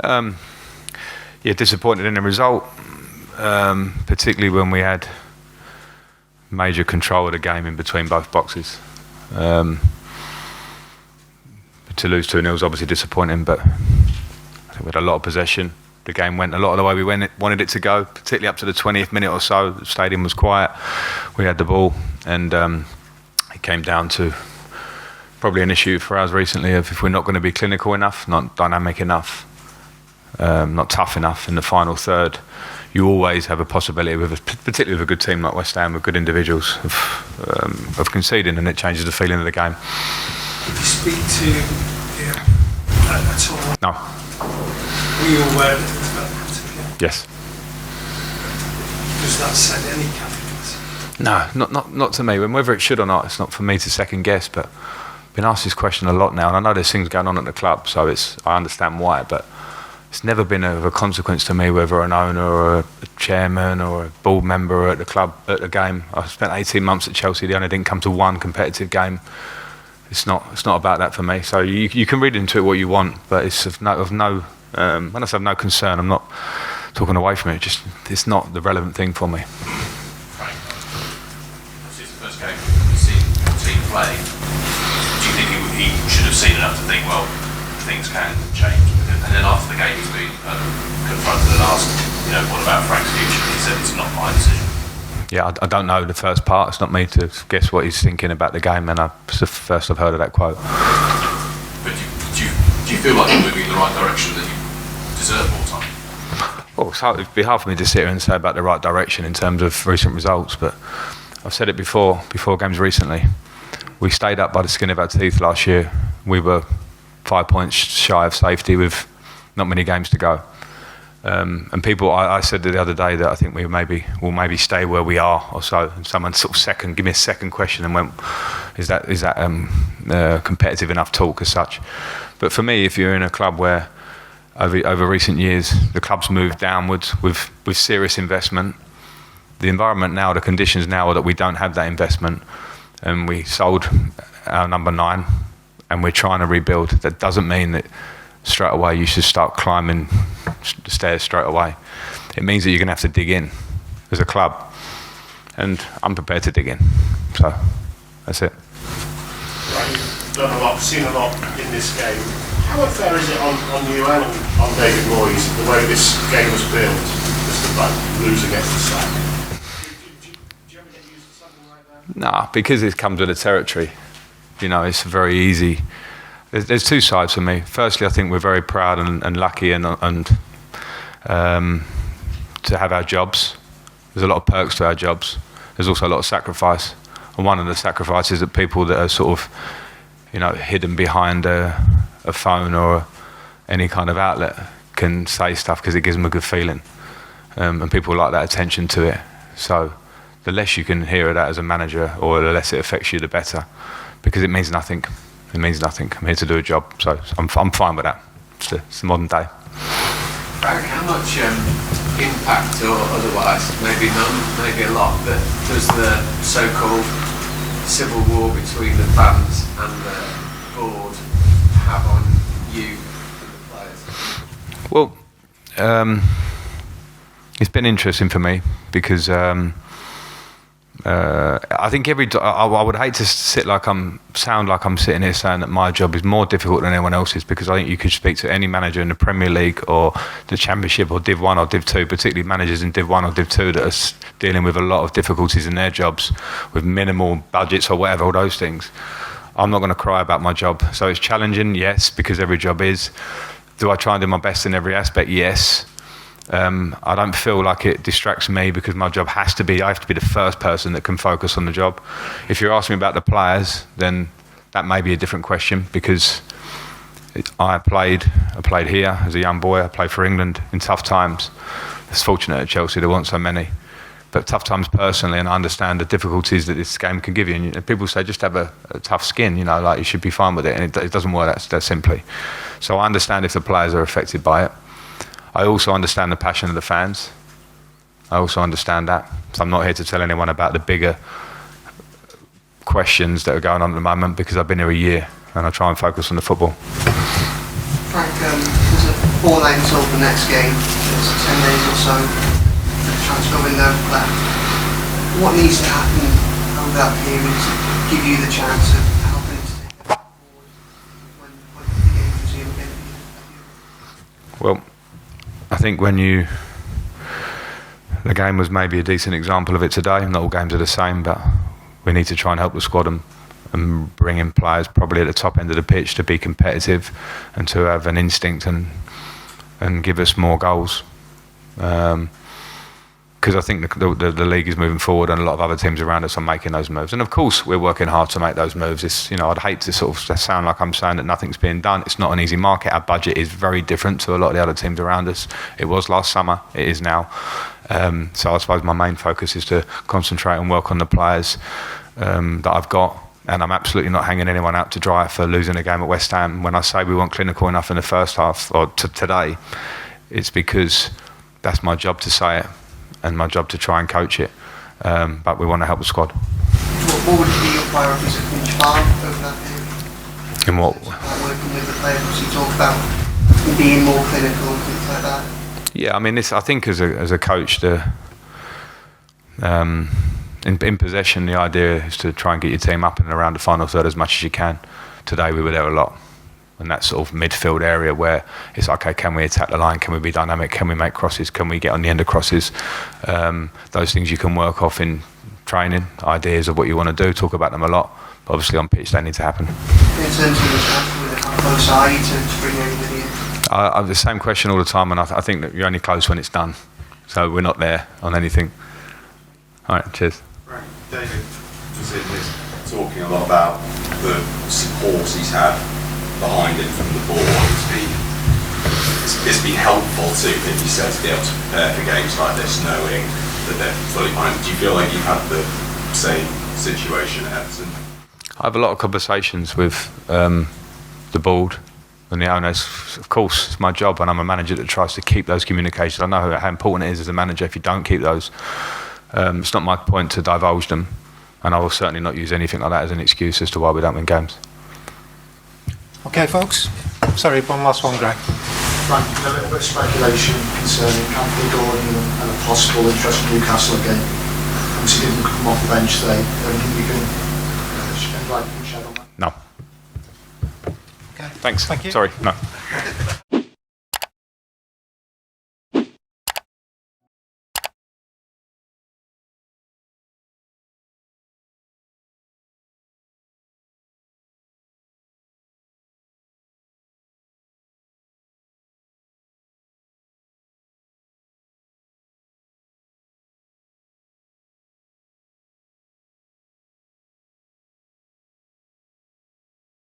Yeah, disappointed in the result, particularly when we had major control of the game in between both boxes. To lose 2-0 is obviously disappointing, but I think we had a lot of possession. The game went a lot of the way we wanted it to go, particularly up to the 20th minute or so. The stadium was quiet. We had the ball, and it came down to probably an issue for us recently of if we're not going to be clinical enough, not dynamic enough, not tough enough in the final third, you always have a possibility, particularly with a good team like West Ham, with good individuals, of conceding, and it changes the feeling of the game. Did you speak to him at all? No. Were you aware that it was about to happen? Yes. Does that send any confidence? No, not to me. Whether it should or not, it's not for me to second guess, but I've been asked this question a lot now, and I know there's things going on at the club, so I understand why, but it's never been of a consequence to me whether an owner or a chairman or a board member at the club at the game. I spent 18 months at Chelsea. They only didn't come to one competitive game. It's not about that for me. So you can read into it what you want, but it's of no. When I say of no concern, I'm not talking away from it. It's not the relevant thing for me. Frank, this is the first game you've seen your team play. Do you think he should have seen enough to think, well, things can change? And then after the game, he's been confronted and asked, what about Frank's future? And he said, it's not my decision. Yeah, I don't know the first part. It's not me to guess what he's thinking about the game, and it's the first I've heard of that quote. But do you feel like you're moving in the right direction, that you deserve more time? Well, it'd be hard for me to sit here and say about the right direction in terms of recent results, but I've said it before games recently. We stayed up by the skin of our teeth last year. We were 5 points shy of safety with not many games to go. And people, I said the other day that I think we'll maybe stay where we are or so. And someone sort of give me a second question and went, is that competitive enough talk as such? But for me, if you're in a club where over recent years the club's moved downwards with serious investment, the environment now, the conditions now are that we don't have that investment, and we sold our number 9, and we're trying to rebuild. That doesn't mean that straight away you should start climbing the stairs straight away. It means that you're going to have to dig in as a club, and I'm prepared to dig in. So that's it. Right, you've done a lot, seen a lot in this game. How unfair is it on you and on David Moyes the way this game was built, just about losing against the sack? Do you ever get used to something like that? Nah, because it comes with the territory. It's very easy. There's two sides for me. Firstly, I think we're very proud and lucky and to have our jobs. There's a lot of perks to our jobs. There's also a lot of sacrifice. And one of the sacrifices that people that are sort of, hidden behind a phone or any kind of outlet can say stuff because it gives them a good feeling. And people like that attention to it. So the less you can hear of that as a manager, or the less it affects you, the better. Because it means nothing. It means nothing. I'm here to do a job, so I'm fine with that. It's the modern day. Frank, how much impact, or otherwise, maybe none, maybe a lot, but does the so-called civil war between the fans and the board have on you and the players? Well, it's been interesting for me because I think I would hate to sound like I'm sitting here saying that my job is more difficult than anyone else's, because I think you could speak to any manager in the Premier League or the Championship or Div 1 or Div 2, particularly managers in Div 1 or Div 2 that are dealing with a lot of difficulties in their jobs with minimal budgets or whatever, all those things. I'm not going to cry about my job. So it's challenging, yes, because every job is. Do I try and do my best in every aspect? Yes. I don't feel like it distracts me, because my job I have to be the first person that can focus on the job. If you're asking me about the players, then that may be a different question, because I played here as a young boy. I played for England in tough times. It's fortunate at Chelsea there weren't so many, but tough times personally, and I understand the difficulties that this game can give you. And people say just have a tough skin, like you should be fine with it, and it doesn't work that simply. So I understand if the players are affected by it. I also understand the passion of the fans. I also understand that. So I'm not here to tell anyone about the bigger questions that are going on at the moment, because I've been here a year and I try and focus on the football. Frank, there's a 4 days until the next game. There's 10 days or so. The transfer window left. What needs to happen over that period to give you the chance of helping to take it forward when the game resumes again? Well, I think the game was maybe a decent example of it today. Not all games are the same, but we need to try and help the squad and bring in players probably at the top end of the pitch to be competitive and to have an instinct and give us more goals. Because I think the league is moving forward and a lot of other teams around us are making those moves. And of course, we're working hard to make those moves. I'd hate to sort of sound like I'm saying that nothing's being done. It's not an easy market. Our budget is very different to a lot of the other teams around us. It was last summer. It is now. So I suppose my main focus is to concentrate and work on the players that I've got. And I'm absolutely not hanging anyone out to dry for losing a game at West Ham. When I say we weren't clinical enough in the first half, or today, it's because that's my job to say it and my job to try and coach it. But we want to help the squad. What would be your priorities at Finch Farm over that period? In what? Working with the players, you talk about being more clinical and things like that. Yeah, I mean, I think as a coach, in possession, the idea is to try and get your team up and around the final third as much as you can. Today we were there a lot. And that sort of midfield area where it's okay, can we attack the line? Can we be dynamic? Can we make crosses? Can we get on the end of crosses? Those things you can work off in training, ideas of what you want to do, talk about them a lot. But obviously on pitch they need to happen. In terms of the transfer, how close are you to bring anybody in? I have the same question all the time, and I think that you're only close when it's done. So we're not there on anything. All right, cheers. Right. David was in this talking a lot about the support he's had behind him from the board. It's been helpful to him, he said, to be able to prepare for games like this, knowing that they're fully behind. Do you feel like you've had the same situation at Everton? I have a lot of conversations with the board and the owners. Of course, it's my job, and I'm a manager that tries to keep those communications. I know how important it is as a manager if you don't keep those. It's not my point to divulge them, and I will certainly not use anything like that as an excuse as to why we don't win games. Okay, folks. Sorry, one last one, Greg. Frank, a little bit of speculation concerning Anthony Gordon and a possible interest in Newcastle again. Obviously didn't come off the bench today. Anything you can shed on that? No. Okay. Thanks. Thank you. Sorry, no.